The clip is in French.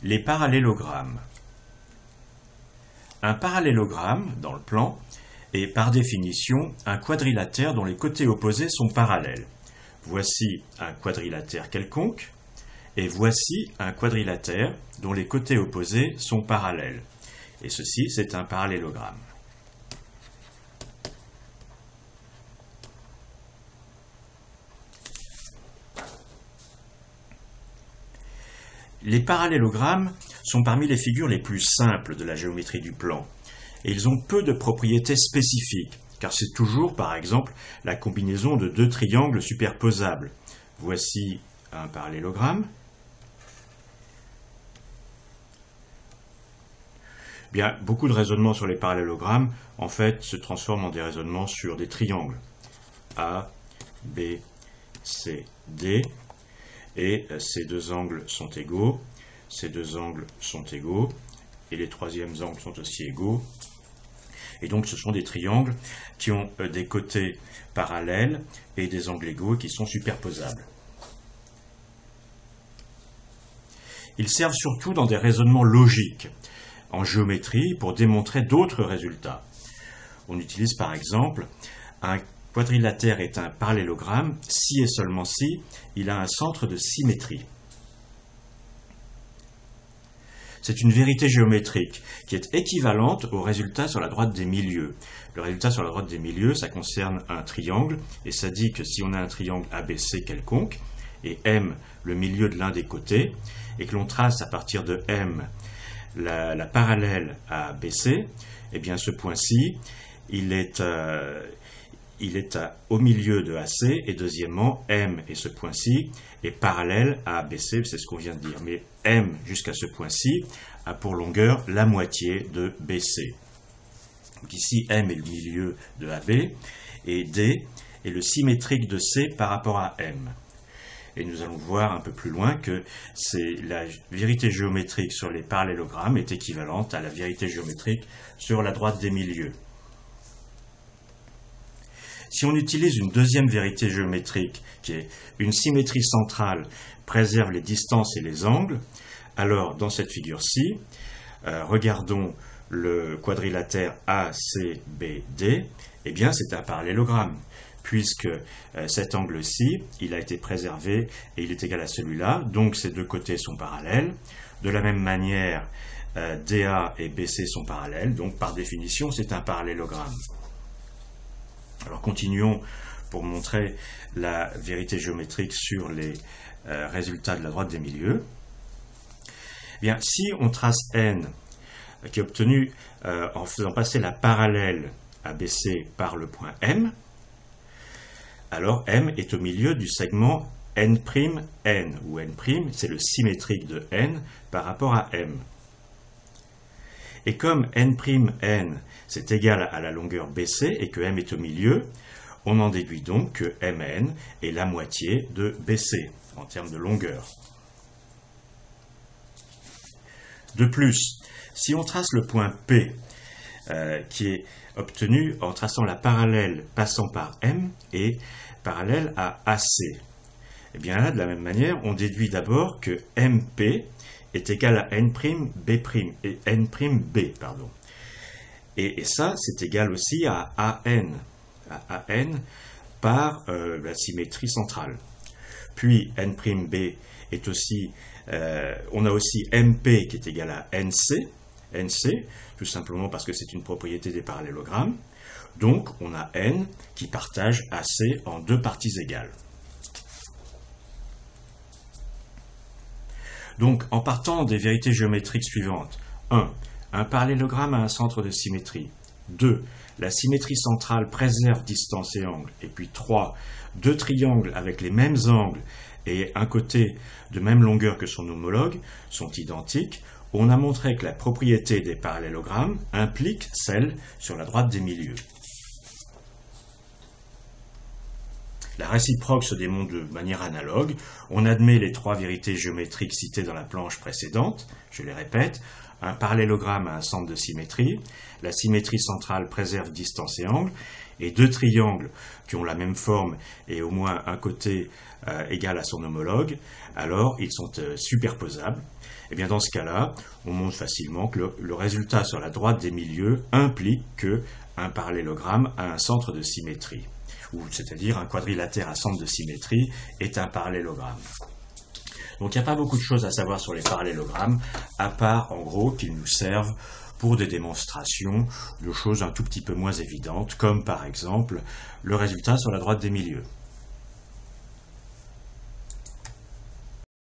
Les parallélogrammes. Un parallélogramme, dans le plan, est par définition un quadrilatère dont les côtés opposés sont parallèles. Voici un quadrilatère quelconque, et voici un quadrilatère dont les côtés opposés sont parallèles. Et ceci, c'est un parallélogramme. Les parallélogrammes sont parmi les figures les plus simples de la géométrie du plan, et ils ont peu de propriétés spécifiques, car c'est toujours, par exemple, la combinaison de deux triangles superposables. Voici un parallélogramme. Bien, beaucoup de raisonnements sur les parallélogrammes, en fait, se transforment en des raisonnements sur des triangles. A, B, C, D. Et ces deux angles sont égaux, ces deux angles sont égaux, et les troisièmes angles sont aussi égaux. Et donc ce sont des triangles qui ont des côtés parallèles et des angles égaux qui sont superposables. Ils servent surtout dans des raisonnements logiques, en géométrie, pour démontrer d'autres résultats. On utilise par exemple un quadrilatère est un parallélogramme si et seulement si il a un centre de symétrie. C'est une vérité géométrique qui est équivalente au résultat sur la droite des milieux. Le résultat sur la droite des milieux, ça concerne un triangle, et ça dit que si on a un triangle ABC quelconque, et M le milieu de l'un des côtés, et que l'on trace à partir de M la parallèle à BC, eh bien ce point-ci, il est au milieu de AC, et deuxièmement, M et ce point-ci est parallèle à ABC, c'est ce qu'on vient de dire. Mais M jusqu'à ce point-ci a pour longueur la moitié de BC. Donc ici, M est le milieu de AB, et D est le symétrique de C par rapport à M. Et nous allons voir un peu plus loin que la vérité géométrique sur les parallélogrammes est équivalente à la vérité géométrique sur la droite des milieux. Si on utilise une deuxième vérité géométrique, qui est une symétrie centrale préserve les distances et les angles, alors dans cette figure-ci, regardons le quadrilatère ACBD, eh bien c'est un parallélogramme, puisque cet angle-ci, il a été préservé et il est égal à celui-là, donc ces deux côtés sont parallèles. De la même manière, DA et BC sont parallèles, donc par définition c'est un parallélogramme. Alors continuons pour montrer la vérité géométrique sur les résultats de la droite des milieux. Eh bien, si on trace N, qui est obtenu en faisant passer la parallèle ABC par le point M, alors M est au milieu du segment N', où N', c'est le symétrique de N par rapport à M. Et comme N', c'est égal à la longueur BC et que M est au milieu, on en déduit donc que MN est la moitié de BC en termes de longueur. De plus, si on trace le point P, qui est obtenu en traçant la parallèle passant par M et parallèle à AC, et bien là, de la même manière, on déduit d'abord que MP est égal à N'B', et N'B, pardon. Et ça, c'est égal aussi à AN par la symétrie centrale. Puis N'B est aussi, on a aussi MP qui est égal à NC, tout simplement parce que c'est une propriété des parallélogrammes. Donc on a N qui partage AC en deux parties égales. Donc, en partant des vérités géométriques suivantes, 1. Un parallélogramme a un centre de symétrie. 2. La symétrie centrale préserve distance et angle. Et puis 3. Deux triangles avec les mêmes angles et un côté de même longueur que son homologue sont identiques. On a montré que la propriété des parallélogrammes implique celle sur la droite des milieux. La réciproque se démontre de manière analogue. On admet les trois vérités géométriques citées dans la planche précédente. Je les répète. Un parallélogramme a un centre de symétrie. La symétrie centrale préserve distance et angle. Et deux triangles qui ont la même forme et au moins un côté égal à son homologue, alors ils sont superposables. Et bien dans ce cas-là, on montre facilement que le résultat sur la droite des milieux implique qu'un parallélogramme a un centre de symétrie, c'est-à-dire un quadrilatère à centre de symétrie est un parallélogramme. Donc il n'y a pas beaucoup de choses à savoir sur les parallélogrammes, à part en gros qu'ils nous servent pour des démonstrations de choses un tout petit peu moins évidentes, comme par exemple le résultat sur la droite des milieux.